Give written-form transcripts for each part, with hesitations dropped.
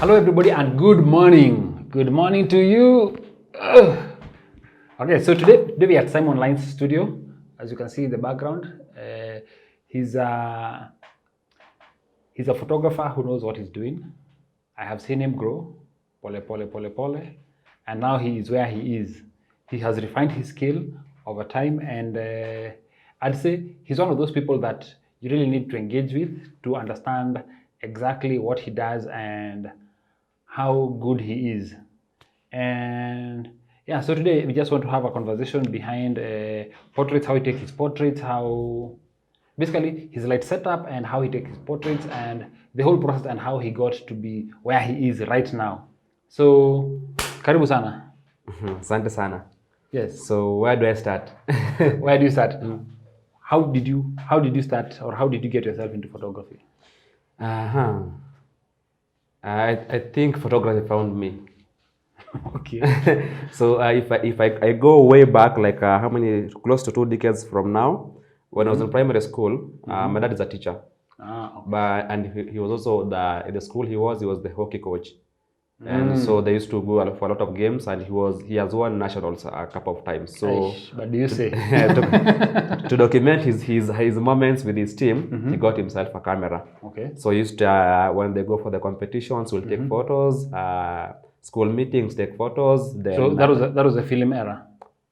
Hello everybody and good morning. Good morning to you. Okay, so today we are at Simon Line's studio. As you can see in the background, he's a photographer who knows what he's doing. I have seen him grow, pole, and now he is where he is. He has refined his skill over time, and I'd say he's one of those people that you really need to engage with to understand exactly what he does and how good he is. And yeah, so today we just want to have a conversation behind portraits, how he takes his portraits, how basically his light setup and how he takes his portraits and the whole process and how he got to be where he is right now. So karibu sana. Asante sana. Yes. So where do I start? Where do you start? How did you start, or how did you get yourself into photography? I think photography found me. Okay. So if I go way back, like how many, close to 2 decades from now, when I was in primary school, my dad is a teacher. Okay. And he was also in the school he was the hockey coach. And so they used to go for a lot of games, and he has won nationals a couple of times. So but do you say to document his moments with his team, he got himself a camera. Okay. So he used to when they go for the competitions, we'll take photos. School meetings, take photos. Then So that was a film era.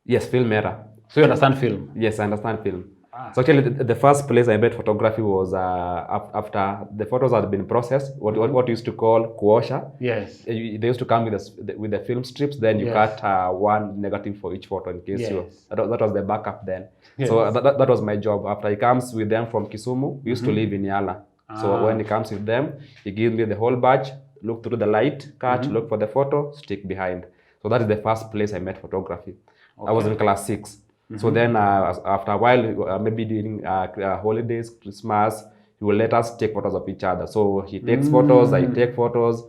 Yes, film era. So you understand film? Yes, I understand film. So actually, the first place I met photography was after the photos had been processed. What you used to call kuosha. Yes. They used to come with the film strips. Then you cut one negative for each photo in case that was the backup then. Yes. So that was my job. After he comes with them from Kisumu, we used to live in Yala. So when he comes with them, he gives me the whole batch. Look through the light, cut, look for the photo, stick behind. So that is the first place I met photography. Okay. I was in class 6. So then after a while, maybe during holidays, Christmas, he will let us take photos of each other. So he takes photos, I take photos.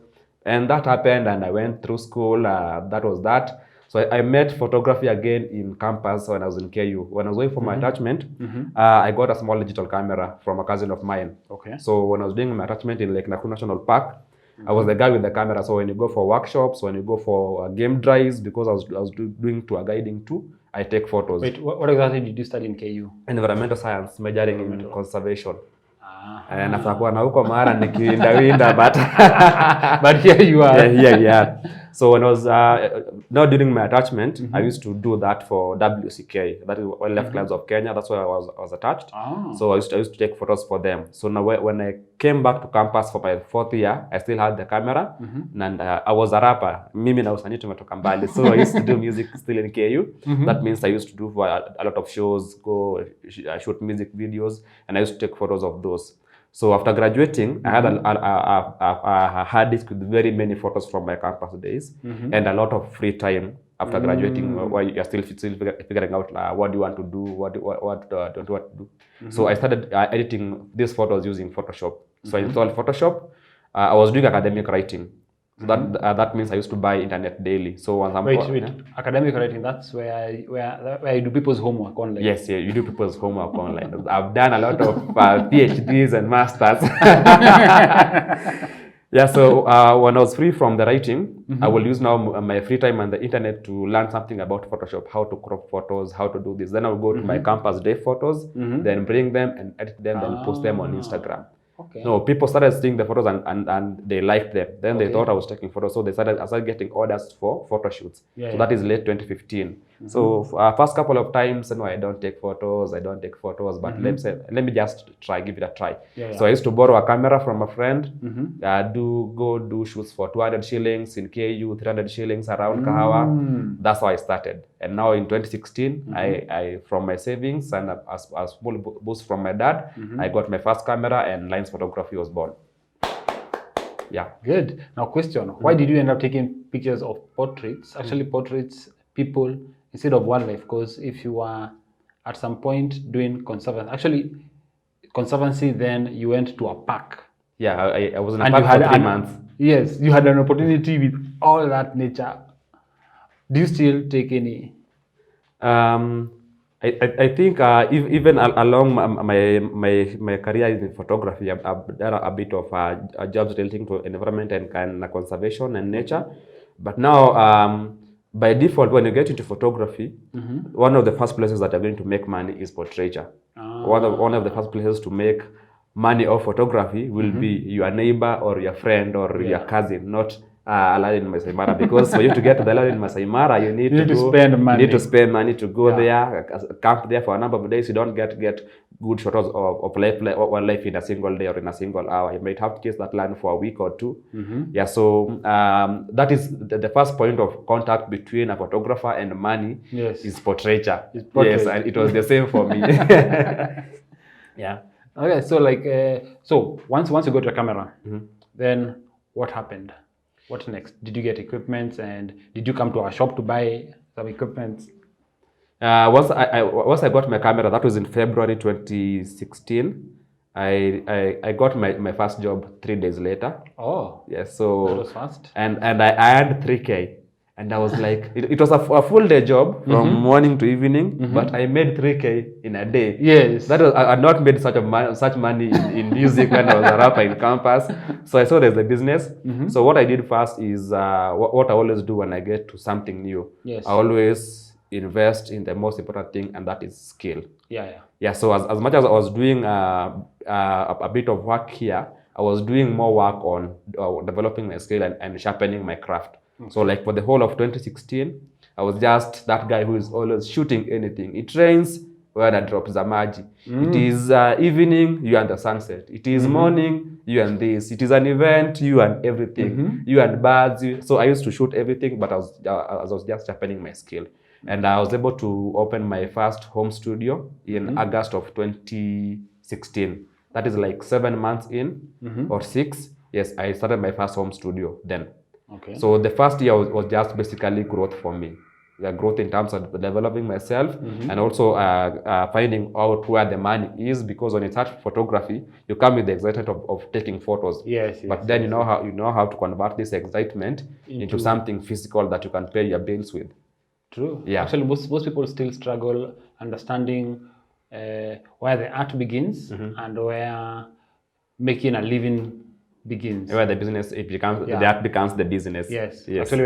And that happened, and I went through school. That was that. So I met photography again in campus when I was in KU. When I was going for my attachment, I got a small digital camera from a cousin of mine. Okay. So when I was doing my attachment in Lake Nakuru National Park, I was the guy with the camera. So when you go for workshops, when you go for game drives, because I was doing tour guiding too, I take photos. Wait, what exactly did you study in KU? Environmental science, majoring in conservation. And after na huko mara nikiwinda but here you are. Yeah. So when I was not during my attachment, I used to do that for WCK. That is Wildlife Clubs of Kenya. That's where I was attached. So I used to take photos for them. So now when I came back to campus for my 4th year, I still had the camera, and I was a rapper. Mimi na usanii tumetoka mbali. So I used to do music still in KU. That means I used to do a lot of shows, shoot music videos, and I used to take photos of those. So after graduating, I had a hard disk with very many photos from my campus days, and a lot of free time after graduating, where you're still figuring out what do you want to do, what don't you want to do. So I started editing these photos using Photoshop. So I installed Photoshop. I was doing academic writing. So that means I used to buy internet daily. So once I'm academic writing, that's where you do people's homework online. Yes, you do people's homework online. I've done a lot of PhDs and masters. Yeah, so when I was free from the writing, I will use now my free time on the internet to learn something about Photoshop, how to crop photos, how to do this. Then I'll go to my campus day photos, then bring them and edit them, then post them on Instagram. Okay. No, people started seeing the photos and they liked them. Then they thought I was taking photos, so I started getting orders for photo shoots. So that is late 2015. So first couple of times, I don't take photos, but let me just give it a try. So I used to borrow a camera from a friend, go do shoots for 200 shillings in KU, 300 shillings around Kahawa. That's how I started. And now in 2016, I from my savings and a small boost from my dad, I got my first camera, and Lines Photography was born. Yeah. Good. Now question, why did you end up taking pictures of portraits, actually portraits, people, instead of wildlife? Because if you were at some point doing conservancy, then you went to a park. Yeah, I was in a park for 3 months. Yes, you had an opportunity with all that nature. Do you still take any? I think even along my career in photography, I've done a bit of jobs relating to environment and conservation and nature. But now, by default, when you get into photography, one of the first places that you're going to make money is portraiture. One of the first places to make money off photography will be your neighbor or your friend or your cousin, not Aladdin Masai Mara, because for you to get to the Aladdin Masai Mara, you need to spend money. You need to spend money to go there, camp there for a number of days. You don't get good shots of life in a single day or in a single hour. You might have to chase that land for a week or two. Yeah, so that is the first point of contact between a photographer and money. Yes, is portraiture. Yes, and it was the same for me. Yeah. Okay, so like so once you got your camera, then what happened? What next? Did you get equipment, and did you come to our shop to buy some equipment? Once I got my camera, that was in February 2016. I got my first job 3 days later. Oh, yes, so that was fast. And I earned 3K, and I was like, it was a full day job from morning to evening, but I made 3K in a day. Yes, that was I had not made such money in music when I was a rapper in campus. So I saw there's a business. So what I did first is what I always do when I get to something new. Yes, I always invest in the most important thing, and that is skill. Yeah. So as much as I was doing a bit of work here, I was doing more work on developing my skill and sharpening my craft. So like for the whole of 2016, I was just that guy who is always shooting anything. It rains, where I drop Zamaji. It is evening, you and the sunset. It is morning, you and this. It is an event, you and everything. You and birds. So I used to shoot everything, but I was just sharpening my skill. And I was able to open my first home studio in August of 2016. That is like 7 months in or 6. Yes, I started my first home studio then. Okay. So the first year was just basically growth for me. Growth in terms of developing myself and also finding out where the money is, because when you start photography, you come with the excitement of taking photos. Yes, but then you know how to convert this excitement into something physical that you can pay your bills with. True. Yeah. Actually, most people still struggle understanding where the art begins and where making a living begins. Where the business the art becomes the business. Yes. Actually,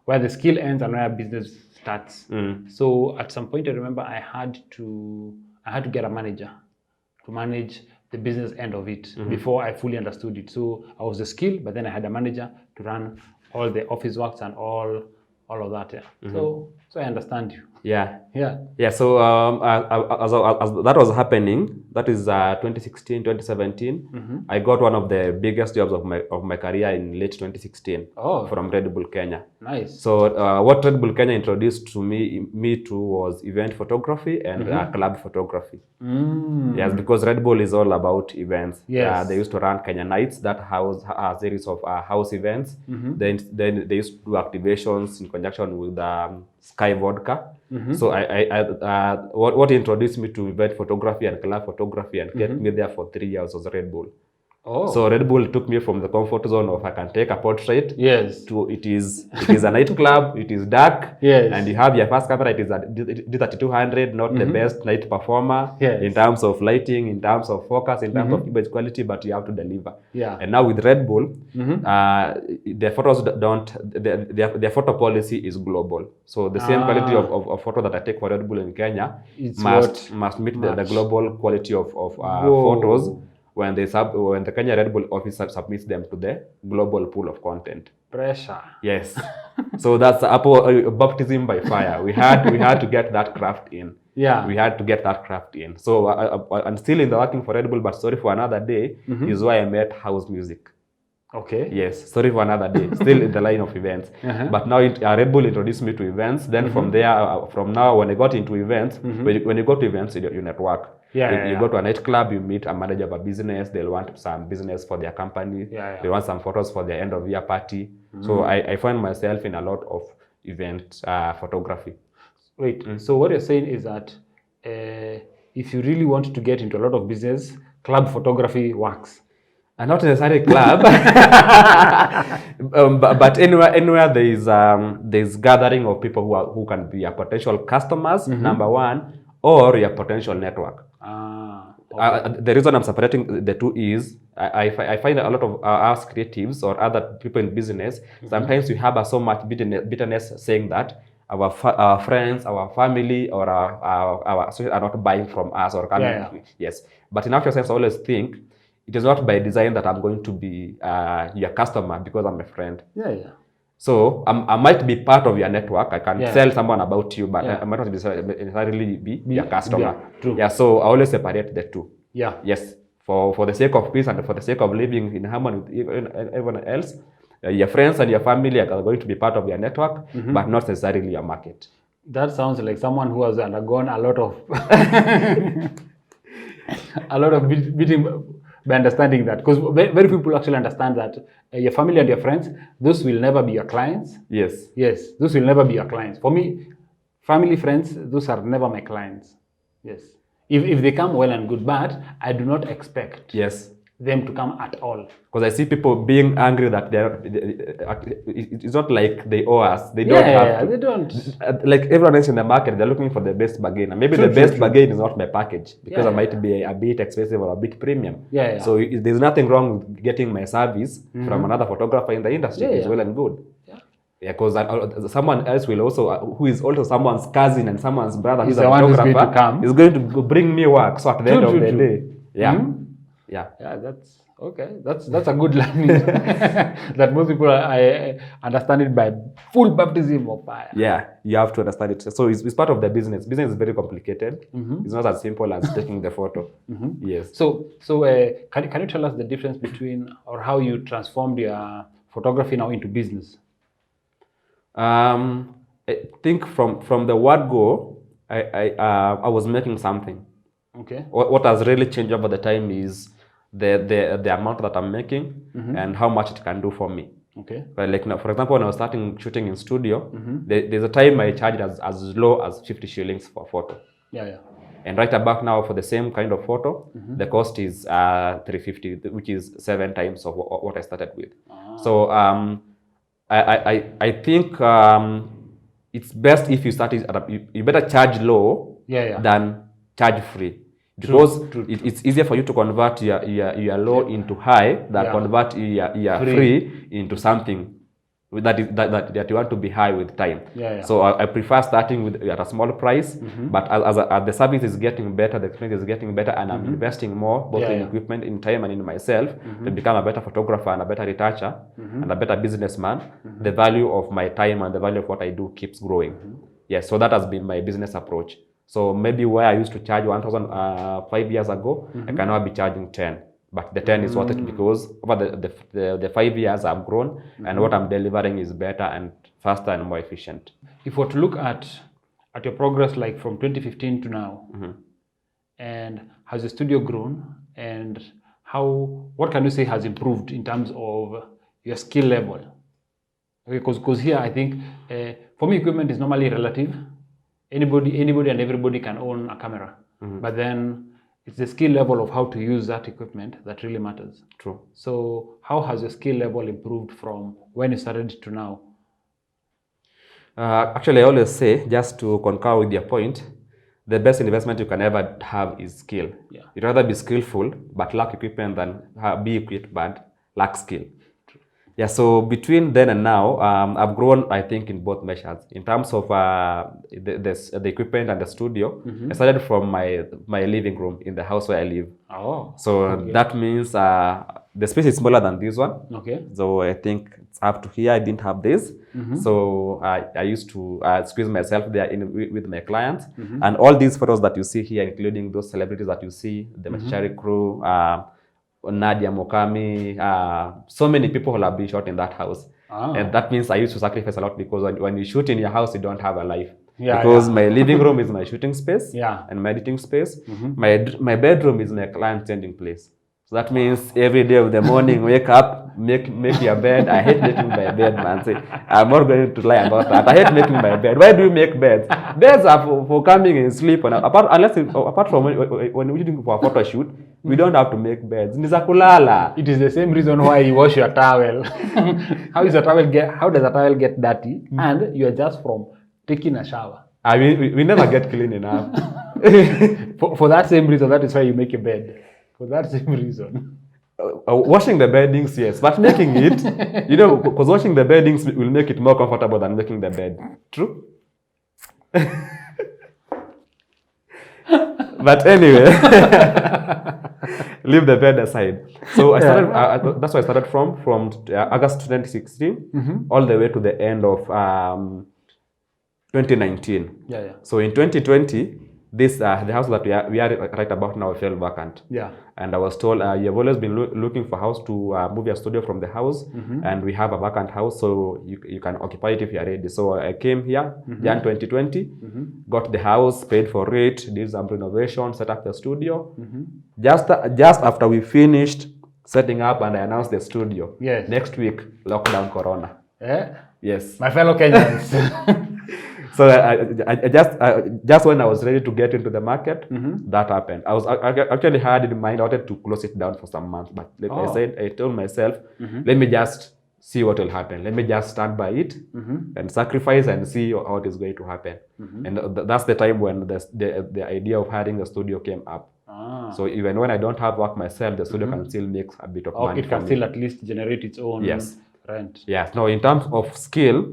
where the skill ends and where business starts. So at some point, I remember I had to get a manager to manage the business end of it before I fully understood it. So I was the skill, but then I had a manager to run all the office works and all of that. Yeah. So I understand you. Yeah. So as that was happening, that is 2016, 2017. I got one of the biggest jobs of my career in late 2016 from Red Bull Kenya. Nice. So what Red Bull Kenya introduced to me to was event photography and club photography. Yes, because Red Bull is all about events. Yes. They used to run Kenya Nights that house a series of house events. Then they used to do activations in conjunction with Sky Vodka. So what introduced me to event photography and club photography and kept me there for 3 years was Red Bull. So Red Bull took me from the comfort zone of I can take a portrait to it is a nightclub, it is dark, and you have your first camera, it is a D3200, not the best night performer in terms of lighting, in terms of focus, in terms of image quality, but you have to deliver. And now with Red Bull, their photos their photo policy is global. So the same quality of photo that I take for Red Bull in Kenya must meet the global quality of photos when the Kenya Red Bull office submits them to the global pool of content. Pressure. Yes. So that's baptism by fire. We had to get that craft in. Yeah. We had to get that craft in. So I'm still in the working for Red Bull, but sorry for another day is why I met house music. Okay. Yes, sorry for another day. Still in the line of events. But now Red Bull introduced me to events. Then from there, from now, when I got into events, when you go to events, you network. You go to a nightclub, you meet a manager of a business. They'll want some business for their company. They want some photos for their end of year party. So I find myself in a lot of event photography. Wait, so what you're saying is that if you really want to get into a lot of business, club photography works. And not necessarily club, but anywhere there is gathering of people who can be a potential customers. Number one, or your potential network. Okay. The reason I'm separating the two is I find a lot of us creatives or other people in business, sometimes we have so much bitterness saying that our friends, our family, or our associates are not buying from us or coming. Yeah. Yes. But in actual sense, I always think it is not by design that I'm going to be your customer because I'm a friend. Yeah. So I might be part of your network. I can tell someone about you, but Yeah. I might not necessarily be your customer. Yeah, true. Yeah, so I always separate the two. Yeah. Yes, for the sake of peace and for the sake of living in harmony with everyone else, your friends and your family are going to be part of your network, but not necessarily your market. That sounds like someone who has undergone a lot of beating by understanding that, because very few people actually understand that your family and your friends, those will never be your clients. Yes. Yes, those will never be your clients. For me, family, friends, those are never my clients. Yes. If they come, well and good, but I do not expect them to come at all. Because I see people being angry that it's not like they owe us. They don't have to. They don't. Like everyone else in the market, they're looking for the best bargain. And maybe the best bargain is not my package because I might be a bit expensive or a bit premium. So there's nothing wrong with getting my service from another photographer in the industry. It's well and good. Yeah, because someone else will also, who is also someone's cousin and someone's brother, who's a photographer, is going to bring me work. So at the end of the day, yeah, that's okay. That's a good learning that most people I understand it by full baptism of fire. Yeah, you have to understand it. So it's part of the business. Business is very complicated. It's not as simple as taking the photo. Yes. So can you tell us the difference between, or how you transformed your photography now into business? I think from the word go, I was making something. Okay. What has really changed over the time is the amount that I'm making and how much it can do for me. Okay. Like now, for example, when I was starting shooting in studio, there's a time I charged as low as 50 shillings for a photo. Yeah. And right about now, for the same kind of photo, the cost is 350, which is 7 times of what I started with. So I think it's best if you start it at you better charge low than charge free. Because it's easier for you to convert your low into high than convert your free into something that you want to be high with time. So I prefer starting with at a small price, but as the service is getting better, the experience is getting better, and I'm investing more both in equipment, in time, and in myself to become a better photographer and a better retoucher and a better businessman. The value of my time and the value of what I do keeps growing. Yes, so that has been my business approach. So maybe where I used to charge 1,000 5 years ago, I can now be charging 10. But the 10 is worth it because over the 5 years I've grown and what I'm delivering is better and faster and more efficient. If we're to look at your progress, like from 2015 to now, and has the studio grown, and what can you say has improved in terms of your skill level? Okay, because here I think for me equipment is normally relative. Anybody and everybody can own a camera, but then it's the skill level of how to use that equipment that really matters. True. So how has your skill level improved from when you started to now? Actually, I always say, just to concur with your point, the best investment you can ever have is skill. You'd rather be skillful but lack equipment than be equipped but lack skill. Yeah, so between then and now, I've grown, I think, in both measures. In terms of the equipment and the studio, I started from my living room in the house where I live. That means the space is smaller than this one. So I think it's up to here. I didn't have this. So I used to squeeze myself there with my clients. And all these photos that you see here, including those celebrities that you see, the Machichari crew, Nadia Mokami, so many people have been shot in that house. And that means I used to sacrifice a lot because when you shoot in your house, you don't have a life. Because my living room is my shooting space and my editing space. My bedroom is my client changing place. So that means every day of the morning, wake up, make your bed. I hate making my bed, man. See, I'm not going to lie about that. I hate making my bed. Why do you make beds? Beds are for coming and sleep. Apart from when we're doing for a photo shoot, we don't have to make beds. It is the same reason why you wash your towel. How does a towel get dirty? And you are just from taking a shower. We never get clean enough. For that same reason, that is why you make a bed. For that same reason. Washing the beddings, yes, but making it, because washing the beddings will make it more comfortable than making the bed. True? But anyway, leave the bed aside. So I started. That's where I started from August 2016 all the way to the end of 2019. Yeah. So in 2020, this the house that we are right about now fell vacant. Yeah. And I was told you've always been looking for a house to move your studio from the house, and we have a vacant house, so you can occupy it if you are ready. So I came here, Jan 2020, got the house, paid for it, did some renovation, set up the studio. Just after we finished setting up and I announced the studio, yes, next week, lockdown, Corona. Yes. My fellow Kenyans. So I just when I was ready to get into the market, that happened. I actually had in mind I wanted to close it down for some months, but like I said, I told myself, let me just see what will happen. Let me just stand by it and sacrifice and see how it is going to happen. And that's the time when the idea of hiring the studio came up. So even when I don't have work myself, the studio can still make a bit of money. It can still at least generate its own rent. Yeah. No, in terms of skill,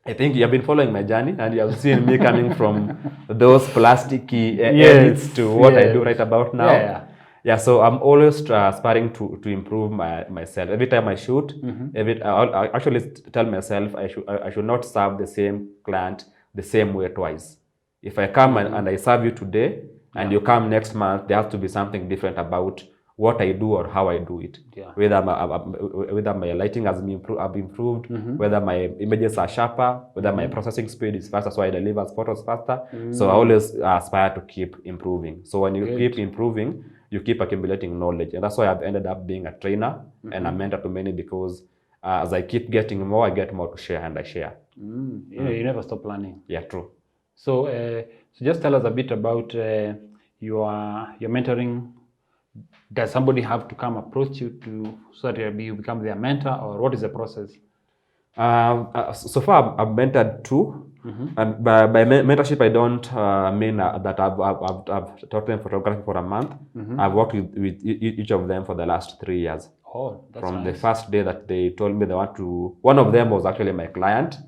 I think you have been following my journey and you have seen me coming from those plasticky edits to what I do right about now. Yeah, so I'm always aspiring to improve myself. Every time I shoot, I actually tell myself I should not serve the same client the same way twice. If I come and I serve you today and you come next month, there has to be something different about what I do or how I do it. Whether my lighting has been improved, whether my images are sharper, whether my processing speed is faster, so I deliver photos faster. So I always aspire to keep improving. So when you keep improving, you keep accumulating knowledge, and that's why I've ended up being a trainer and a mentor to many, because as I keep getting more, I get more to share, and I share. You never stop learning. Yeah, true. So just tell us a bit about your mentoring. Does somebody have to come approach you so that you become their mentor, or what is the process? So far, I've mentored two. And by mentorship, I don't mean that I've taught them photography for a month. I've worked with each of them for the last 3 years. Oh, that's From nice. the first day that they told me they want to, one of them was actually my client.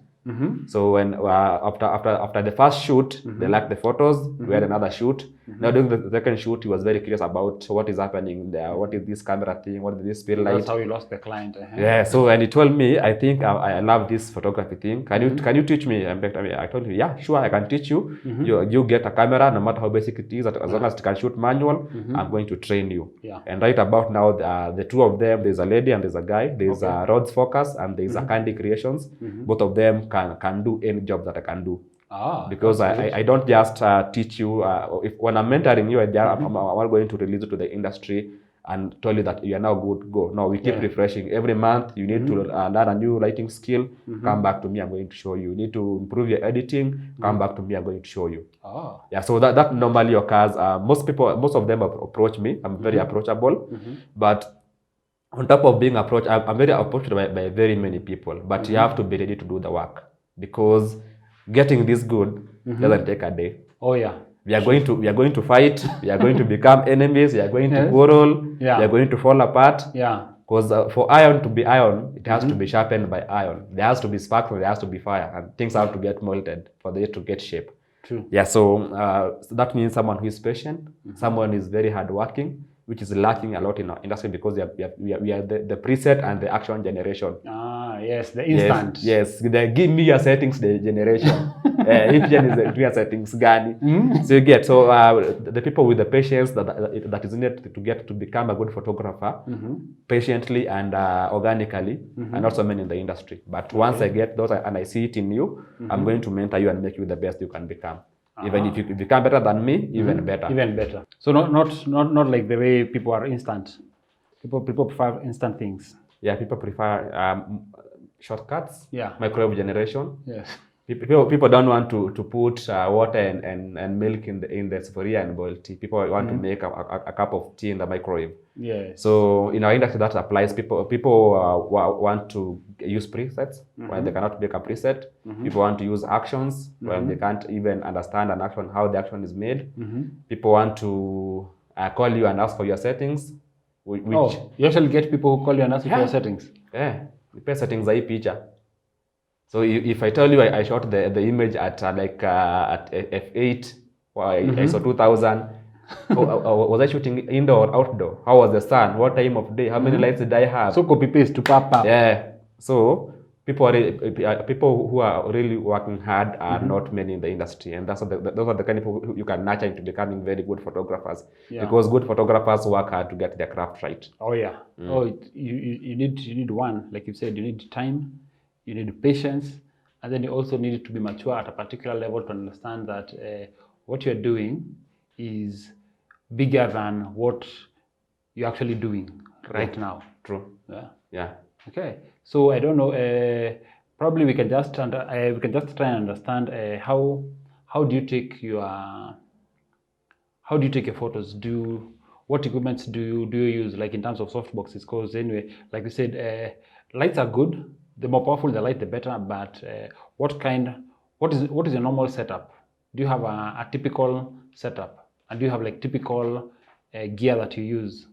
So when after the first shoot, they liked the photos. We had another shoot. Now during the second shoot, he was very curious about what is happening there. What is this camera thing? What is this speed light? That's how you lost the client. Yeah. So and he told me, I think I love this photography thing. Can you teach me? I told him, yeah, sure, I can teach you. You get a camera, no matter how basic it is, as long as it can shoot manual. I'm going to train you. And right about now, the two of them, there's a lady and there's a guy. There's a Rod's Focus and there's a Candy Creations. Both of them can do any job that I can do. Because I don't just teach you. When I'm mentoring you, I'm not going to release it to the industry and tell you that you are now good, go. No, we keep refreshing. Every month, you need to learn a new lighting skill. Come back to me, I'm going to show you. You need to improve your editing. Come back to me, I'm going to show you. Yeah, so that normally occurs. Most of them approach me. I'm very approachable. But on top of being approached, I'm very approached by very many people. But you have to be ready to do the work, because getting this good doesn't take a day. We are going to fight. We are going to become enemies. We are going to quarrel. We are going to fall apart. Because for iron to be iron, it has to be sharpened by iron. There has to be spark, there has to be fire, and things have to get melted for it to get shape. True. Yeah. So that means someone who is patient, someone who is very hardworking, which is lacking a lot in our industry, because we are the preset and the action generation. Yes, the instant. Yes, they give me your settings, the generation. If Jen is doing your settings, gani. So you get, so the people with the patience that is needed to get to become a good photographer, patiently and organically, and also men in the industry. But once I get those and I see it in you, I'm going to mentor you and make you the best you can become. Even if you become better than me, even better. Even better. So not like the way people are instant. People prefer instant things. Yeah, people prefer shortcuts. Yeah. Microwave generation. Yes. People don't want to put water and milk in the sufuria and boil tea. People want to make a cup of tea in the microwave. Yes. So in our industry that applies. People want to use presets while they cannot make a preset. People want to use actions while they can't even understand an action, how the action is made. People want to call you and ask for your settings. Which, you actually get people who call you and ask you for your settings? Yeah, the settings are picture. So if I tell you I shot the image at at f8 or ISO 2000, was I shooting indoor or outdoor? How was the sun? What time of day? How many lights did I have? So copy paste to papa. Yeah. So people who are really working hard are not many in the industry, and those are the kind of people you can nurture into becoming very good photographers. Because good photographers work hard to get their craft right. Oh yeah. You need one, like you said, you need time. You need patience, and then you also need to be mature at a particular level to understand that what you're doing is bigger than what you're actually doing right now. True. Yeah. Okay. So I don't know. Probably we can just try and understand how do you take your photos? What equipments do you use, like in terms of softboxes? Because anyway, like we said, lights are good. The more powerful the light, the better. But what is your normal setup? Do you have a typical setup? And do you have like typical gear that you use?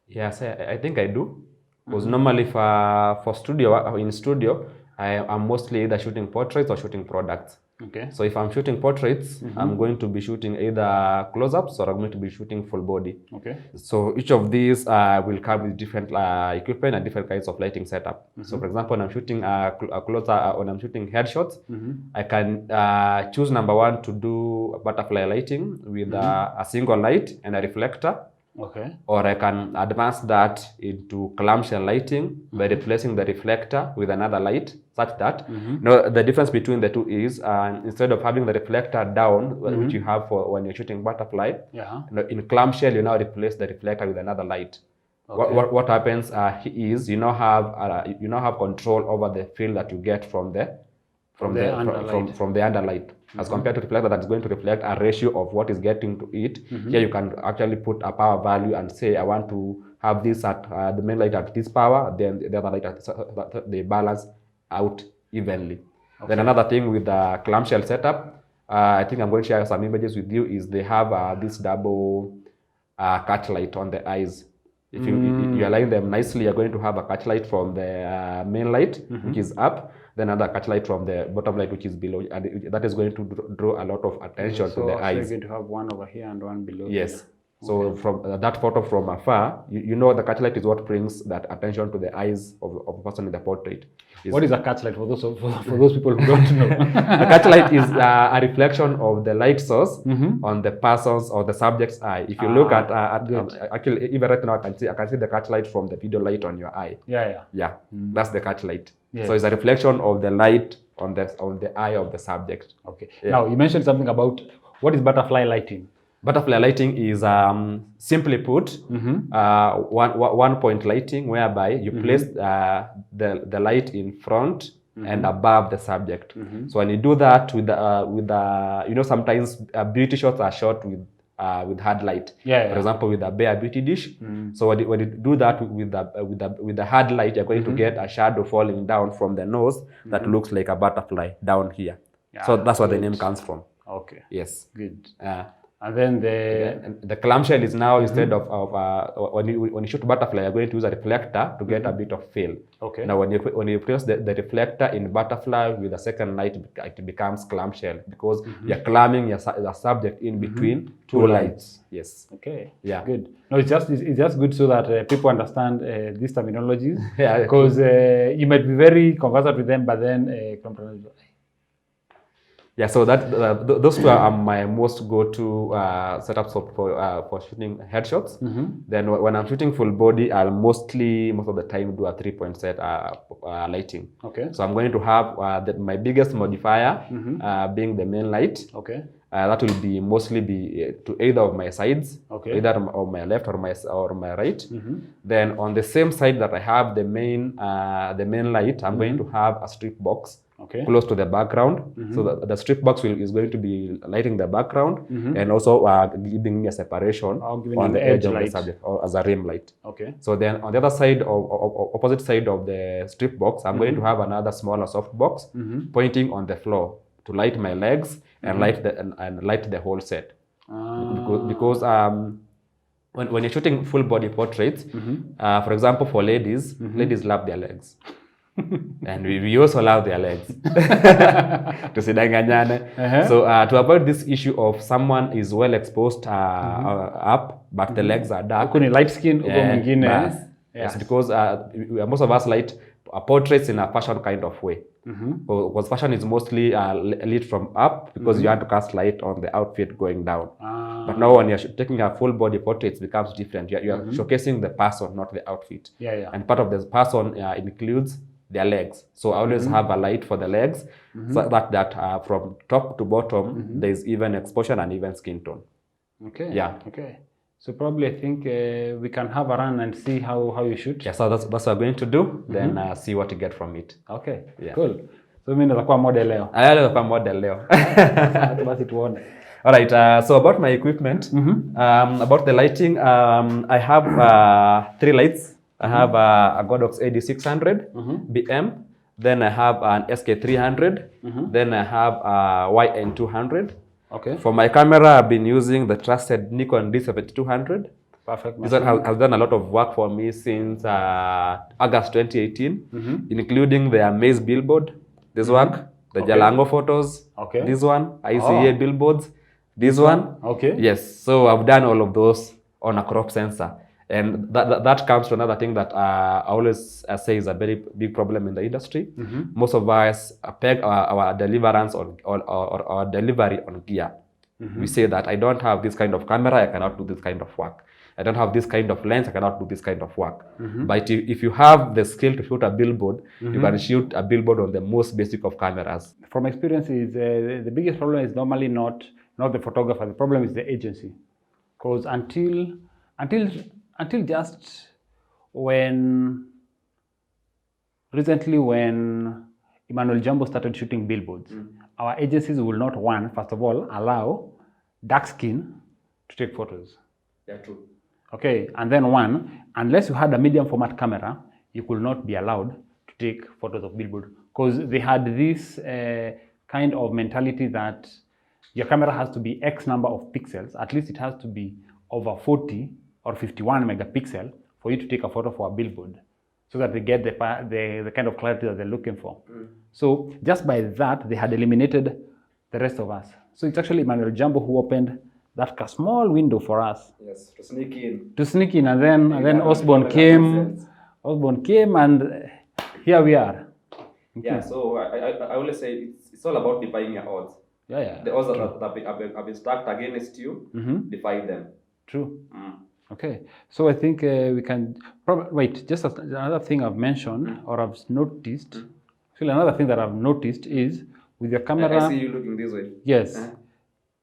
Yes, I think I do. Because normally for studio, in studio, I'm mostly either shooting portraits or shooting products. Okay. So if I'm shooting portraits, I'm going to be shooting either close-ups or I'm going to be shooting full body. Okay. So each of these will come with different equipment and different kinds of lighting setup. So for example, when I'm shooting when I'm shooting headshots, I can choose number one to do butterfly lighting with a single light and a reflector. Okay. Or I can advance that into clamshell lighting by replacing the reflector with another light, such that the difference between the two is instead of having the reflector down, which you have for when you're shooting butterfly, in clamshell you now replace the reflector with another light. Okay. What happens is you now have control over the field that you get from the underlight. As compared to reflector that is going to reflect a ratio of what is getting to it. Here you can actually put a power value and say I want to have this at the main light at this power, then the other light at they balance out evenly. Okay. Then another thing with the clamshell setup, I think I'm going to share some images with you, is they have this double catch light on the eyes. If you align them nicely, you're going to have a catch light from the main light, which is up, then another catch light from the bottom light, which is below, and that is going to draw a lot of attention to the eyes. So you're going to have one over here and one below. Yes. Here. So from that photo from afar, you know the catch light is what brings that attention to the eyes of a person in the portrait. What is a catch light for those people who don't know? A catch light is a reflection of the light source on the person's or the subject's eye. If you look at actually even right now, I can see the catch light from the video light on your eye. Yeah. That's the catch light. Yes. So it's a reflection of the light on the eye of the subject. Okay. Yeah. Now you mentioned something about what is butterfly lighting. Butterfly lighting is simply put one point lighting, whereby you place the light in front and above the subject. So when you do that with the sometimes beauty shots are shot with hard light. For example, with a bare beauty dish. So when you do that with the hard light, you're going to get a shadow falling down from the nose that looks like a butterfly down here. So that's where the name comes from. Okay. Yes. Good. And then the clamshell is now, instead of when you shoot butterfly, you're going to use a reflector to get a bit of fill. Okay. Now when you place the reflector in butterfly with a second light, it becomes clamshell, because you're clamming the subject in between two lights. Yes. Okay. Yeah. Good. No, it's just good so that people understand these terminologies. Because you might be very conversant with them, but then yeah, so those two are my most go-to setups for shooting headshots. Then when I'm shooting full body, I'll most of the time do a 3-point set lighting. Okay. So I'm going to have my biggest modifier being the main light. Okay. That will be mostly to either of my sides, either on my left or my right. Then on the same side that I have the main light, I'm going to have a strip box close to the background. So the strip box is going to be lighting the background and also giving me a separation on the edge of the subject or as a rim light. Okay. So then on the other side, opposite side of the strip box, I'm going to have another smaller soft box pointing on the floor to light my legs and light the whole set. Because when you're shooting full body portraits, for example, for ladies, ladies love their legs. And we also love their legs. So to avoid this issue of someone is well exposed up, but the legs are dark. Light skin, yes, because most of us light portraits in a fashion kind of way. Because fashion is mostly lit from up because you have to cast light on the outfit going down. But now when you're taking a full body portrait, it becomes different. You're showcasing the person, not the outfit. And part of the person includes their legs. So I always have a light for the legs so that from top to bottom, there's even exposure and even skin tone. Okay. Yeah. Okay. So probably I think we can have a run and see how you shoot. Yeah, so that's what we're going to do. Then see what you get from it. Okay. Yeah. Cool. So mimi nitakuwa model leo. Kwa model leo. Basi tuone. All right. So about my equipment, about the lighting, I have 3 lights. I have a Godox AD600 BM. Then I have an SK300. Then I have a YN200. Okay. For my camera, I've been using the trusted Nikon D7200. Perfect. This one has done a lot of work for me since August 2018, including the Amaze billboard, this work, the Jalango photos, this one, ICA billboards, this one. Okay. Yes, so I've done all of those on a crop sensor. And that comes to another thing that I always say is a very big problem in the industry. Most of us peg our deliverance or our delivery on gear. We say that I don't have this kind of camera, I cannot do this kind of work. I don't have this kind of lens, I cannot do this kind of work. But if you have the skill to shoot a billboard, you can shoot a billboard on the most basic of cameras. From experience, is the biggest problem is normally not the photographer. The problem is the agency. Because until just recently when Emmanuel Jumbo started shooting billboards, our agencies will not, first of all, allow dark skin to take photos. Yeah, true. Okay, and then unless you had a medium format camera, you could not be allowed to take photos of billboard because they had this kind of mentality that your camera has to be X number of pixels, at least it has to be over 40 or 51 megapixel for you to take a photo for a billboard so that they get the kind of clarity that they're looking for. So just by that, they had eliminated the rest of us. So it's actually Emmanuel Jumbo who opened that small window for us. Yes, to sneak in. To sneak in, and then Osborne came. Osborne came, and here we are. Okay. Yeah, so I always say it's all about defying your odds. Yeah. The odds that have been stacked against you, defy them. True. Okay, so I think we can wait. Just another thing I've mentioned or I've noticed. Actually, another thing that I've noticed is with your camera. I see you looking this way. Yes,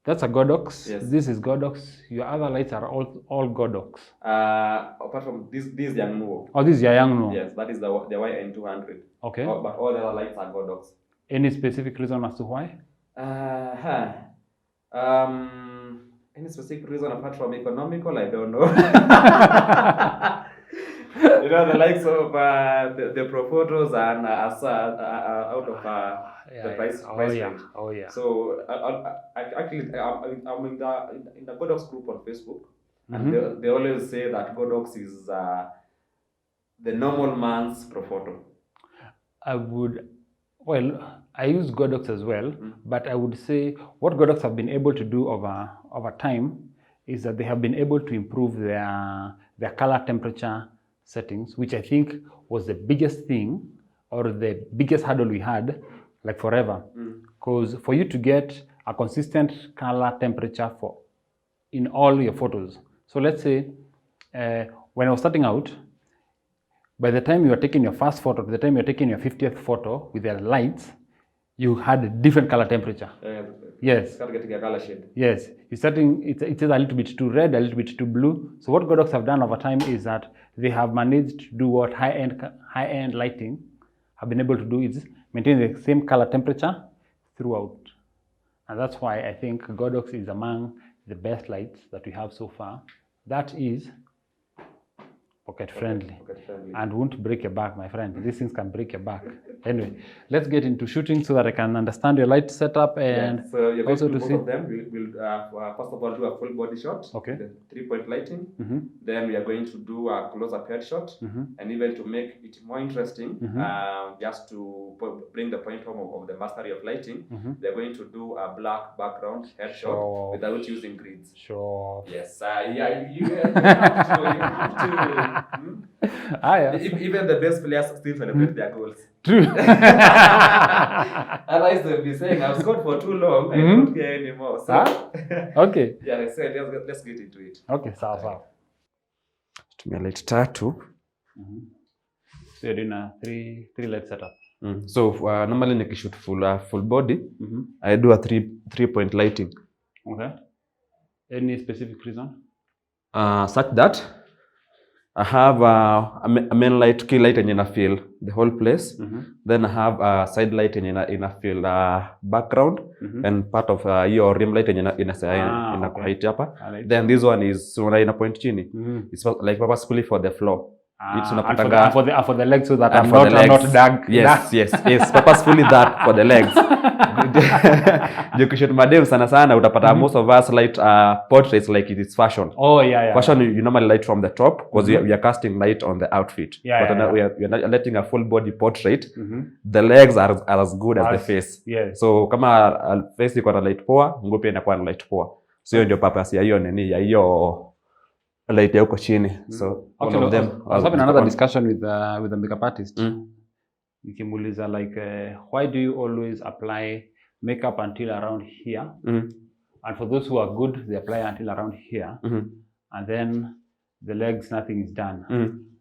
that's a Godox. Yes. This is Godox. Your other lights are all Godox. Apart from this Yangnuo. Oh, this is Yangnuo. Yes, that is the YN200. Okay. But all the other lights are Godox. Any specific reason as to why? Any specific reason apart from economical? I don't know. You know, the likes of the Pro Photos and out of the price range. Oh yeah. So I'm in the Godox group on Facebook, and they always say that Godox is the normal man's Pro Photo. I use Godox as well, but I would say what Godox have been able to do over time is that they have been able to improve their color temperature settings, which I think was the biggest thing or the biggest hurdle we had like forever. Because for you to get a consistent color temperature in all your photos. So let's say when I was starting out, by the time you are taking your first photo, by the time you're taking your 50th photo with the lights, you had a different color temperature. Yes. Start getting a color shade. Yes. It's a little bit too red, a little bit too blue. So what Godox have done over time is that they have managed to do what high-end lighting have been able to do is maintain the same color temperature throughout. And that's why I think Godox is among the best lights that we have so far. That is pocket friendly and won't break your back, my friend. These things can break your back. Anyway, let's get into shooting so that I can understand your light setup and so you're going also to do to both see. of them. We'll first of all do a full body shot, Okay. the 3-point lighting. Then we are going to do a close-up headshot, and even to make it more interesting, just to bring the point home of the mastery of lighting, we are going to do a black background headshot without using grids. Sure. Yes, you have to. Yes. Even the best players still celebrate their goals. True. Otherwise, they'll be saying, I've scored for too long, I don't care anymore. So, okay. Yeah, let's get into it. Okay, sawa. Tumia light tatu. So you're doing a three light setup. So normally nikishoot full body, I do a 3-point lighting. Okay. Any specific reason? Such that I have a main light, key light and fill the whole place. Then I have a side light and fill background, and part of your rim light and height hapa. Then this one is in a point chini. It's like purposefully for the floor. It's and for the legs, so that I'm for not dark. Yes, purposefully that for the legs. Jukishoot madem sana utapata most of us light portraits like it is fashion. Oh yeah. Fashion you normally light from the top because we are casting light on the outfit. We are not letting a full body portrait. The legs are as good as the face. Yes. So kama face iko na light poa, nguo pia inakuwa na light poa. So hiyo ndio purpose ya hiyo nini ya hiyo light ya huko chini. So all of them. I was having another discussion with the makeup artist. Nikimuuliza like why do you always apply makeup until around here? And for those who are good, they apply until around here. And then the legs, nothing is done.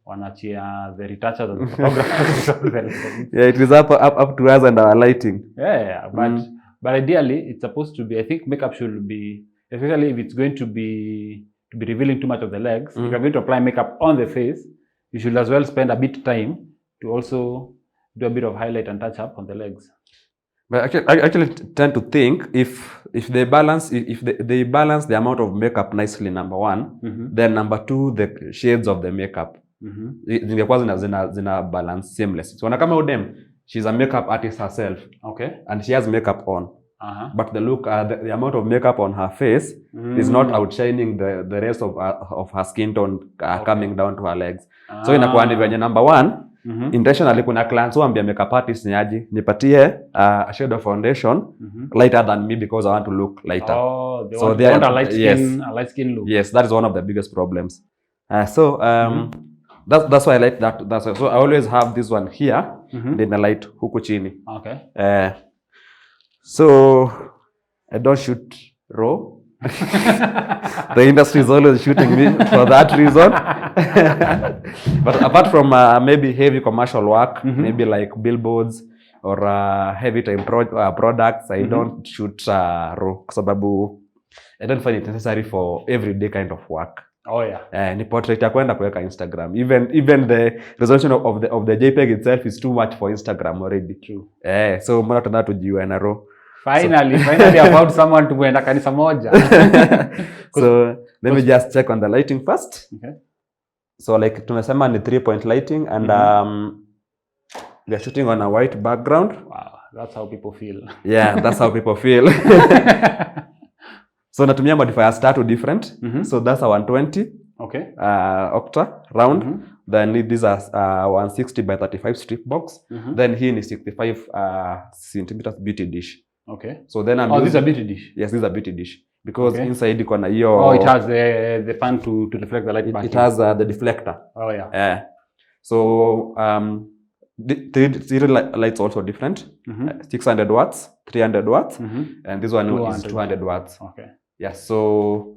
Wanachia the retouchers and the photographers. Yeah, it is up to us and our lighting. Yeah. But ideally, it's supposed to be. I think makeup should be, especially if it's going to be revealing too much of the legs. If you're going to apply makeup on the face, you should as well spend a bit of time to also do a bit of highlight and touch up on the legs. But I actually tend to think if they balance the amount of makeup nicely, number one, then number two, the shades of the makeup. Zingekuwa zina balance seamless. So kama udem, she's a makeup artist herself. Okay. And she has makeup on. But the look, the amount of makeup on her face is not outshining the rest of her skin tone coming down to her legs. So inakuwa ni venye number one, intentionally kuna clients who ambia makeup artist nipatie a shade of foundation lighter than me because I want to look lighter. Oh, they want a light skin look. Yes, that is one of the biggest problems. That's why I like that. So I always have this one here, then the light huku chini. Okay. So I don't shoot raw. The industry is always shooting me for that reason. But apart from maybe heavy commercial work, maybe like billboards or heavy time products, I don't shoot raw. Sababu I don't find it necessary for everyday kind of work. Oh yeah. Ni portrait ya kwenda kuweka Instagram. Even the resolution of the JPEG itself is too much for Instagram already. True. So mbona tuna tujiwe na raw. Finally I found someone to kuenda kanisa moja. So let me just check on the lighting first. Okay. So like tumesema ni 3-point lighting and we are shooting on a white background. Wow, that's how people feel. Yeah, that's how people feel. So natumia modifiers tatu different. So that's a 120. Okay. Octa round. Then these are 160 by 35 strip box. Then here is 65 centimeters beauty dish. Okay. So then this is a beauty dish. Yes, this is a beauty dish because inside iko na hiyo. Oh, it has the fan to reflect the light back. It has the deflector. Oh yeah. So three lights also different. 600 watts, 300 watts, and this one is 200 watts. Okay. Yes. So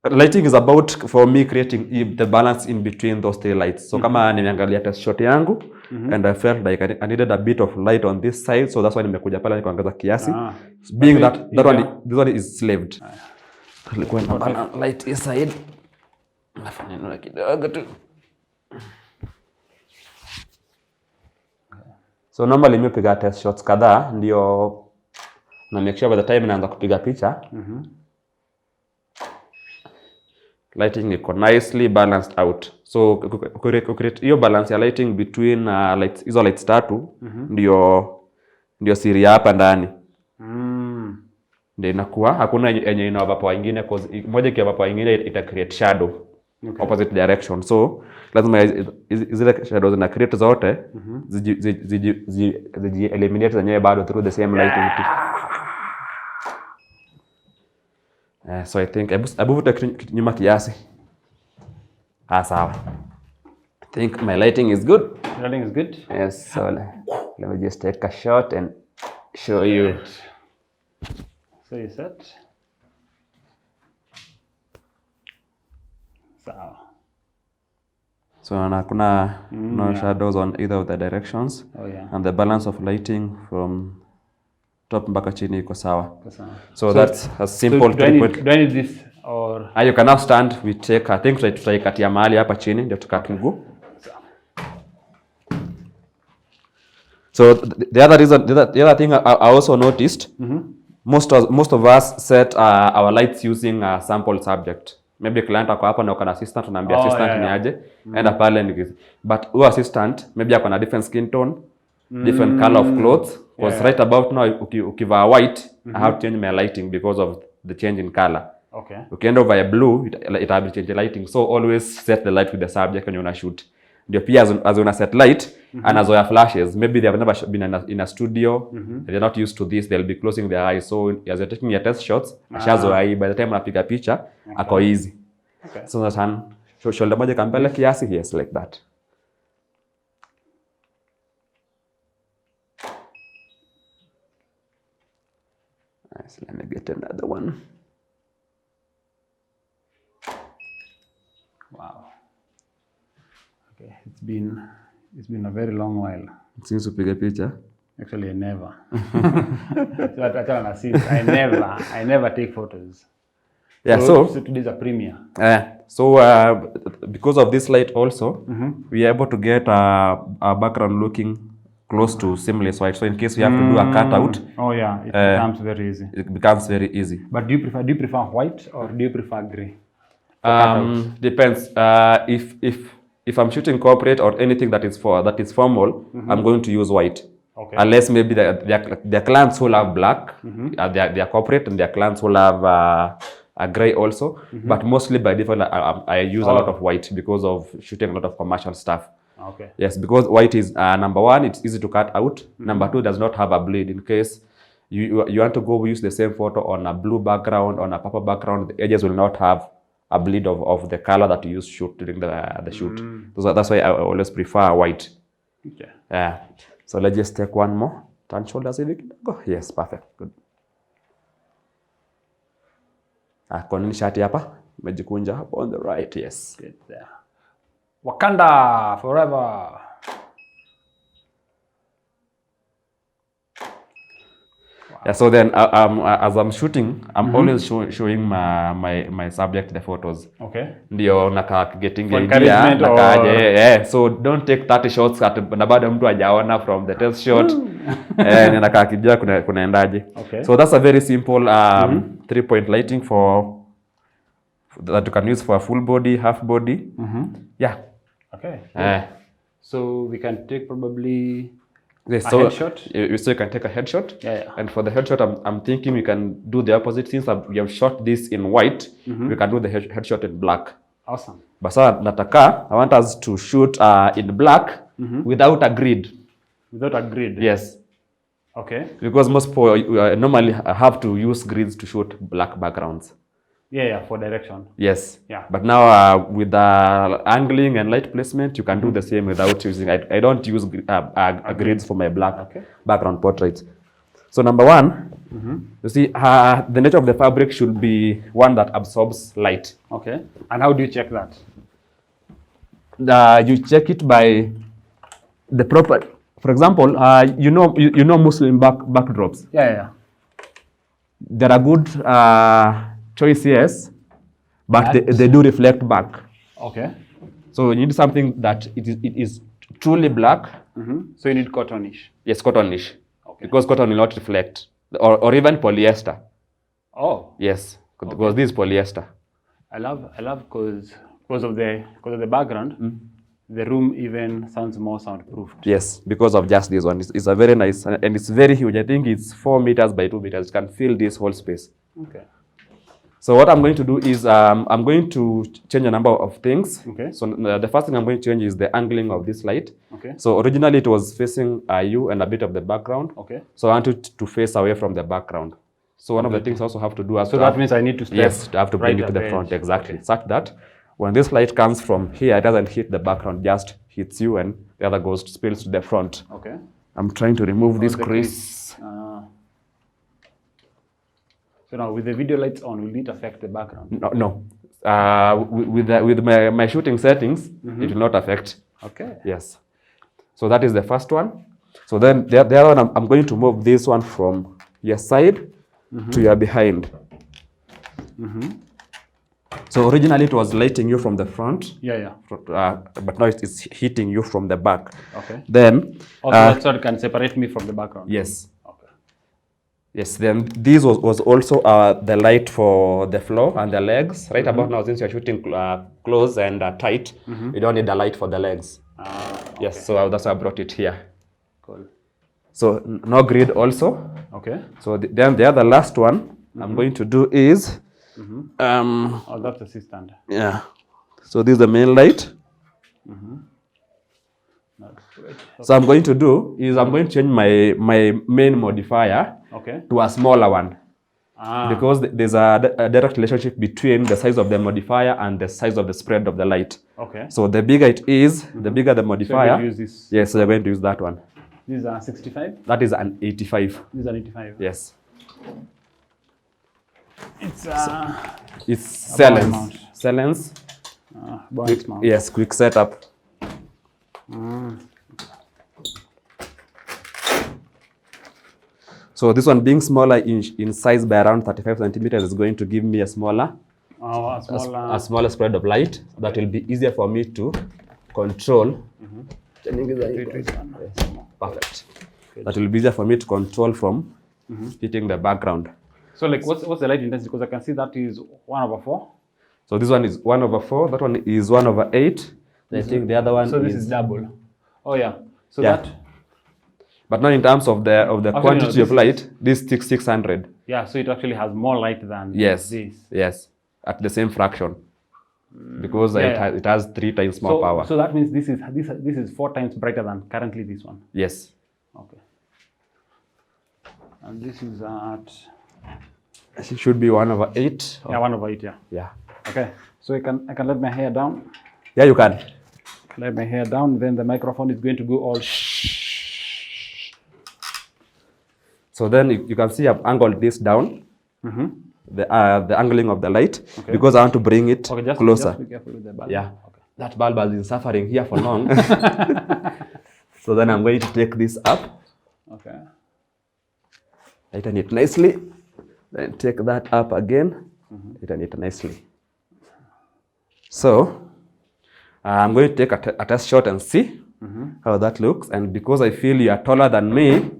lighting is about for me creating the balance in between those three lights. So kama nimeangalia test shot yangu and I felt like I needed a bit of light on this side, so that's why nimekuja pale nikaongeza kiasi. Being that this one is slaved. Alikuwa na light inside. Nafanya nini kidogo tu. So normally mimi piga test shots kadhaa ndio na make sure by the time naanza kupiga picha lighting iko nicely balanced out. So create hiyo balance ya lighting between lights, hizo lights tatu ndio siri hapa ndani. Ndio inakuwa hakuna yenye inawapa wengine cause moja kiwapa wengine ita create shadow opposite direction. So lazima zile shadows zina create zote ziji eliminate zenyewe bado through the same lighting. So I think abuvuta nyuma kiasi. Sawa. I think my lighting is good. Lighting is good? Yes, so let me just take a shot and show you. So you set. Sawa. So kuna no shadows on either of the directions. And the balance of lighting from top mpaka chini iko sawa. So that's a simple do I need this or you can now stand. We take, I think tutaikatia mahali hapa chini ndio tukate mguu. So the other thing I also noticed, most of us set our lights using a sample subject. Maybe client ako hapa na uko na assistant, unaambia assistant ni aje, enda pale ni, but who assistant maybe ako na different skin tone, different color of clothes, because right about now ukivaa white, I have to change my lighting because of the change in color. Okay. Ukienda over a blue, it will change the lighting. So always set the light with the subject when you wanna shoot. Ndio pia as una set light and as your flashes, maybe they have never been in a studio, they're not used to this, they'll be closing their eyes. So as you're taking your test shots, by the time unapiga picha, ako easy. Okay. So that shoulder moja kambele kiasi, yes, like that. Nice, let me get another one. Wow. Okay, it's been a very long while since upiga picha. Actually, I never. I never take photos. Yeah, so today's a premiere. So because of this light also, we are able to get a background looking close to seamless white. So in case we have to do a cutout, it becomes very easy. It becomes very easy. But do you prefer white or do you prefer gray? Depends. If I'm shooting corporate or anything that is formal, I'm going to use white. Okay. Unless maybe their clients will have black, their corporate, and their clients will have a gray also. But mostly by default, I use a lot of white because of shooting a lot of commercial stuff. Okay. Yes, because white is number one, it's easy to cut out. Number two, does not have a bleed. In case you want to go use the same photo on a blue background, on a purple background, the edges will not have a bleed of the color that you use shoot during the shoot. So that's why I always prefer white. Okay. Yeah. So let's just take one more. Turn shoulders if you can go. Yes, perfect. Good. Kwa nini shati hapa? Mejikunja hapo on the right. Yes. Good there. Wakanda forever. Yeah, so then as I'm shooting, I'm always showing my subject the photos. Okay. Ndio naka getting the idea naka so don't take 30 shots na bado mtu hajaona from the test shot. Naka kijua kunaendaje. Okay. So that's a very simple 3-point lighting that you can use for a full body, half body. Yeah. Okay. So we can take probably yes, a so headshot? So you can take a headshot. Yeah. And for the headshot, I'm thinking we can do the opposite. Since we have shot this in white, we can do the headshot in black. Awesome. But so nataka, I want us to shoot in black without a grid. Without a grid? Yes. Okay. Because most people normally have to use grids to shoot black backgrounds. Yeah, for direction. Yes. Yeah. But now with the angling and light placement, you can do the same without using. I don't use grids for my black background portraits. So number one, you see, the nature of the fabric should be one that absorbs light. Okay. And how do you check that? You check it by the proper. For example, you know Muslim backdrops. Yeah. There are good choices, but they do reflect back. Okay. So you need something that it is truly black, So you need cottonish. Yes, cottonish. Okay. Because cotton will not reflect. Or even polyester. Oh. Yes, because this is polyester. I love because of the background, the room even sounds more soundproofed. Yes, because of just this one. It's a very nice, and it's very huge. I think it's 4 meters by 2 meters. You can fill this whole space. Okay. So what I'm going to do is I'm going to change a number of things. Okay. So the first thing I'm going to change is the angling of this light. Okay. So originally it was facing you and a bit of the background. Okay. So I want it to face away from the background. So one of the things I also have to do is that means I need to step. Yes, I have to bring it to the front, exactly. Such that when this light comes from here, it doesn't hit the background, just hits you and the other goes spills to the front. Okay. I'm trying to remove this crease. So now with the video lights on, will it affect the background? No. With my shooting settings, it will not affect. Okay. Yes. So that is the first one. So then the other one, I'm going to move this one from your side to your behind. So originally it was lighting you from the front. Yeah. But now it's hitting you from the back. Okay. Then also that sort can separate me from the background. Yes. Okay. Yes. Then this was also the light for the floor and the legs. Right about now, since you're shooting close and tight, you don't need the light for the legs. Okay. Yes. So that's why I brought it here. Cool. So no grid also. Okay. So then the other last one I'm going to do is oh, that's assistant. Yeah. So this is the main light. That's great. Okay. So I'm going to do is I'm going to change my main modifier to a smaller one. Because there's a direct relationship between the size of the modifier and the size of the spread of the light. Okay. So the bigger it is, the bigger the modifier. So use this. Yes, so you're going to use that one. This is a 65? That is an 85. This is an 85? Yes. It's silence. Silence. Bonus mount. Yes, quick setup. So this one being smaller in size by around 35 centimeters is going to give me a smaller spread of light. That will be easier for me to control. Perfect. That will be easier for me to control from hitting the background. So like what's the light intensity? Because I can see that is 1/4. So this one is 1/4. That one is 1/8. I think the other one. So this is double. Oh yeah. So yeah. that. But not in terms of the quantity of light. This 600. Yeah. So it actually has more light than this. Yes. At the same fraction. Because it has 3 times more power. So that means this is 4 times brighter than currently this one. Yes. Okay. And this is at. It should be 1/8. Yeah, 1/8. Yeah. Yeah. Okay. So I can let my hair down. Yeah, you can. Let my hair down. Then the microphone is going to go all. So then you can see I've angled this down. The angling of the light because I want to bring it closer. Just be careful with the bulb. Yeah. Okay. That bulb has been suffering here for long. So then I'm going to take this up. Okay. Tighten it nicely. Then take that up again. Tighten it nicely. So I'm going to take a test shot and see how that looks. And because I feel you are taller than me,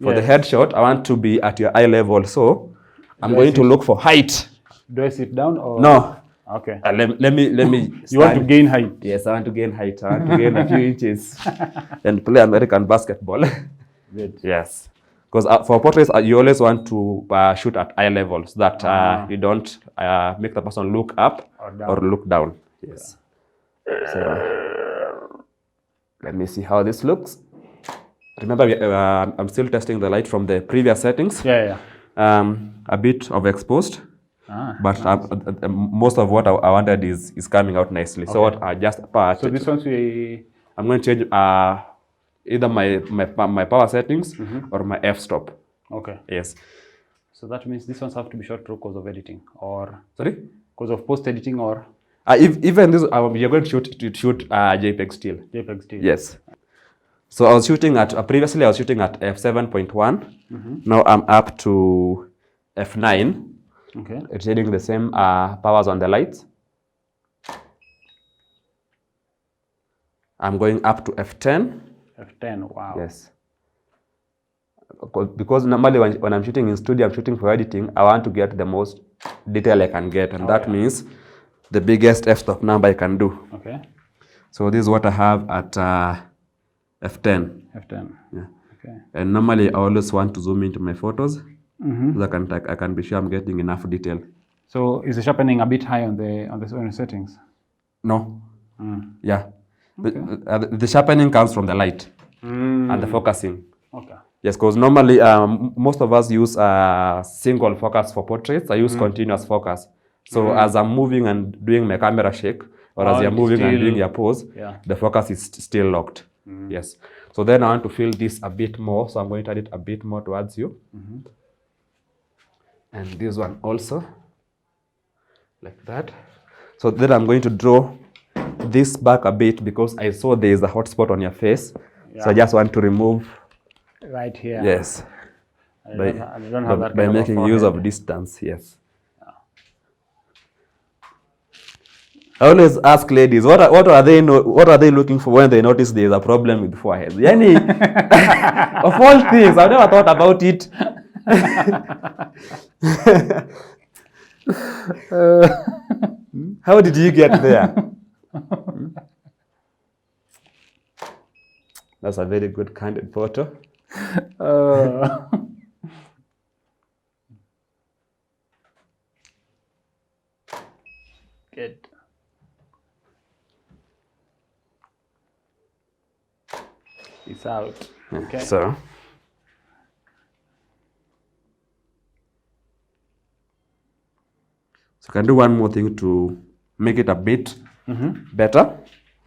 for the headshot, I want to be at your eye level. So I'm going to look for height. Do I sit down or no? Okay. Let me. You want to gain height? Yes, I want to gain height. I want to gain a few inches and play American basketball. Good. Yes. Because for portraits, you always want to shoot at eye level so that you don't make the person look up or look down. Yes. So let me see how this looks. Remember, I'm still testing the light from the previous settings. Yeah. A bit of exposed, but nice. Most of what I wanted is coming out nicely. Okay. So what I just so this one's I'm going to change either my power settings or my f-stop. Okay. Yes. So that means this ones have to be short through because of editing or sorry, because of post editing or even this you're going to shoot JPEG still. JPEG still. Yes. So I was shooting at previously I was shooting at f7.1. Now I'm up to f9. Okay. Retaining the same powers on the lights. I'm going up to f10. F10, wow. Yes. Because normally when I'm shooting in studio, I'm shooting for editing, I want to get the most detail I can get, and that means the biggest f-stop number I can do. Okay. So this is what I have at F10. F10. Yeah. Okay. And normally I always want to zoom into my photos, so I can be sure I'm getting enough detail. So is the sharpening a bit high on the settings? No. Yeah. Okay. The sharpening comes from the light and the focusing. Okay. Yes, because normally most of us use single focus for portraits. I use continuous focus. So as I'm moving and doing my camera shake, or as you're moving and doing your pose, the focus is still locked. Yes. So then I want to fill this a bit more. So I'm going to add it a bit more towards you. And this one also, like that. So then I'm going to draw this back a bit because I saw there is a hot spot on your face. So I just want to remove. Right here. Yes. I don't have that by kind making of use of distance, yes. I always ask ladies, what are they looking for when they notice there is a problem with forehead? Yani, of all things, I've never thought about it. How did you get there? That's a very good candid photo. Good. It's out. Okay. So I can do one more thing to make it a bit better.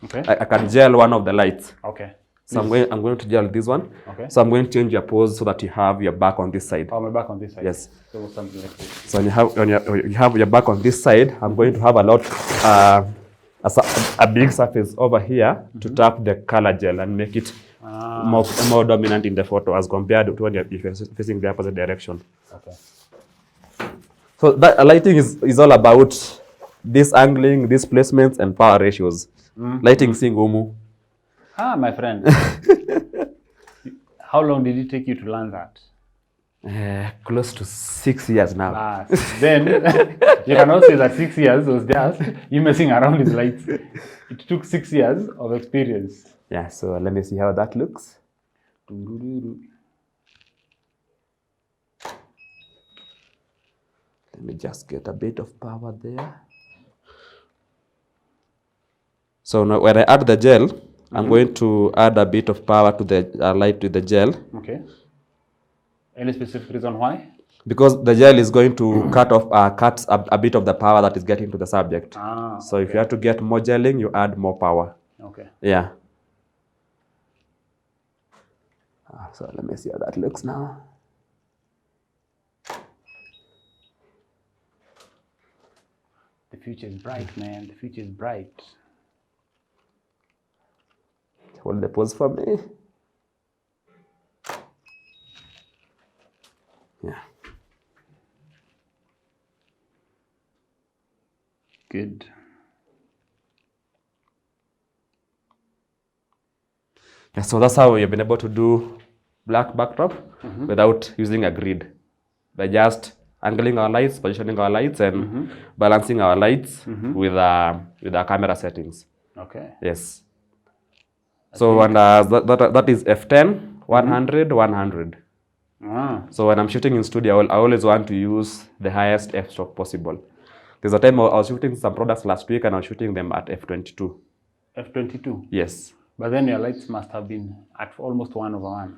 Okay. I can gel one of the lights. Okay. So I'm going to gel this one. Okay. So I'm going to change your pose so that you have your back on this side. Oh, my back on this side. Yes. So something like this. So when you have your back on this side, I'm going to have a big surface over here to tap the color gel and make it more dominant in the photo as compared to when you're facing the opposite direction. Okay. So that lighting is all about this angling, these placements, and power ratios. Lighting singumu. My friend. How long did it take you to learn that? Close to 6 years now. Then you can also say that 6 years was just you messing around with lights. It took 6 years of experience. Yeah, so let me see how that looks. Let me just get a bit of power there. So now when I add the gel, I'm going to add a bit of power to the light with the gel. Okay. Any specific reason why? Because the gel is going to cut a bit of the power that is getting to the subject. So if you have to get more gelling, you add more power. Okay. Yeah. So let me see how that looks now. The future is bright, man. The future is bright. Hold the pose for me. Yeah. Good. Yeah, so that's how we've been able to do black backdrop without using a grid. By just angling our lights, positioning our lights, and balancing our lights with our camera settings. Okay. Yes. So and that is F10, 100, 100. So when I'm shooting in studio, I always want to use the highest f-stop possible. There's a time I was shooting some products last week and I was shooting them at f22. F22? Yes. But then your lights must have been at almost 1/1.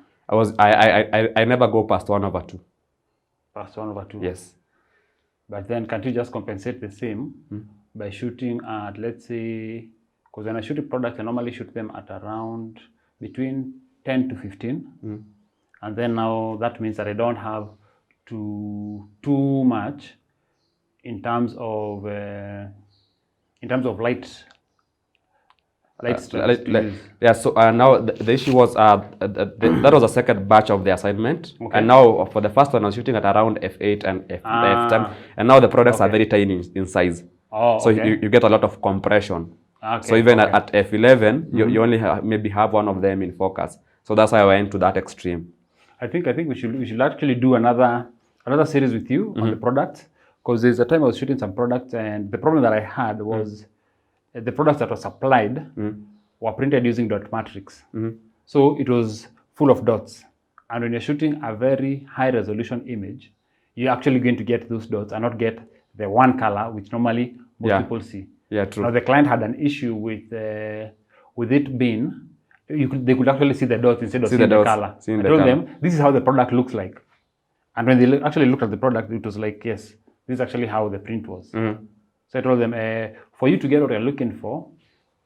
I never go past 1/2. Past 1/2? Yes. But then can't you just compensate the same by shooting at, let's say, because when I shoot a product, I normally shoot them at around between 10 to 15. And then now that means that I don't have too much in terms of light. Yeah, so now the issue was that was the second batch of the assignment. Okay. And now for the first one I was shooting at around f8 and f10, and now the products are very tiny in size. So you get a lot of compression. Okay, So even okay. at f11, you only maybe have one of them in focus. So that's why I went to that extreme. I think we should actually do another series with you on the products, because there's a time I was shooting some products, and the problem that I had was the products that were supplied were printed using dot matrix. So it was full of dots, and when you're shooting a very high resolution image, you're actually going to get those dots and not get the one color which normally most people see. Yeah, true. Now the client had an issue with it being they could actually see the dots instead of seeing the color. I told them this is how the product looks like, and when they actually looked at the product, it was like, yes, this is actually how the print was. So I told them, for you to get what you're looking for,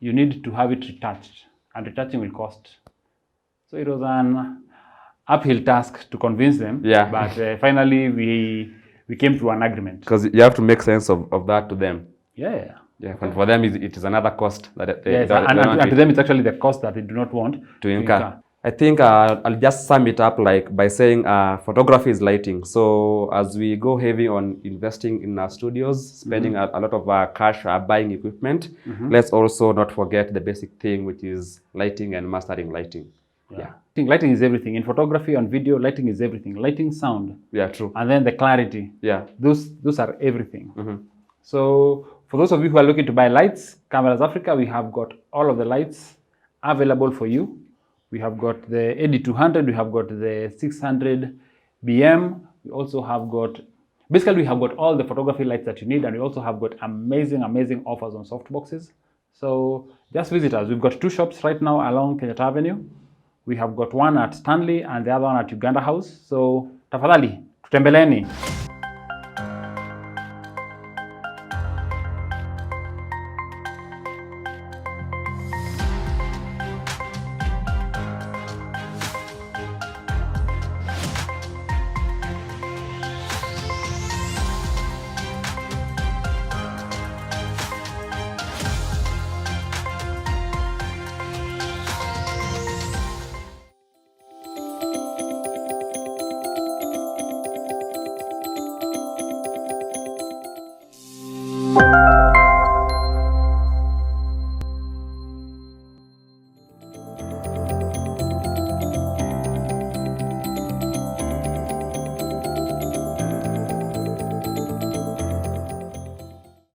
you need to have it retouched, and retouching will cost. So it was an uphill task to convince them. Yeah. But finally, we came to an agreement. Because you have to make sense of that to them. Yeah. Yeah, and for them, it is another cost that they Yes, and to them, it's actually the cost that they do not want to incur. I think I'll just sum it up like by saying photography is lighting. So as we go heavy on investing in our studios, spending a lot of cash buying equipment, let's also not forget the basic thing, which is lighting and mastering lighting. Yeah. I think lighting is everything. In photography, on video, lighting is everything. Lighting, sound. Yeah, true. And then the clarity. Yeah. Those are everything. So for those of you who are looking to buy lights, Cameras Africa, we have got all of the lights available for you. We have got the AD200, we have got the 600 BM. We also have got, basically we have got all the photography lights that you need, and we also have got amazing offers on softboxes. So just visit us. We've got 2 shops right now along Kenyatta Avenue. We have got one at Stanley and the other one at Uganda House. So tafadhali, tutembeleni. you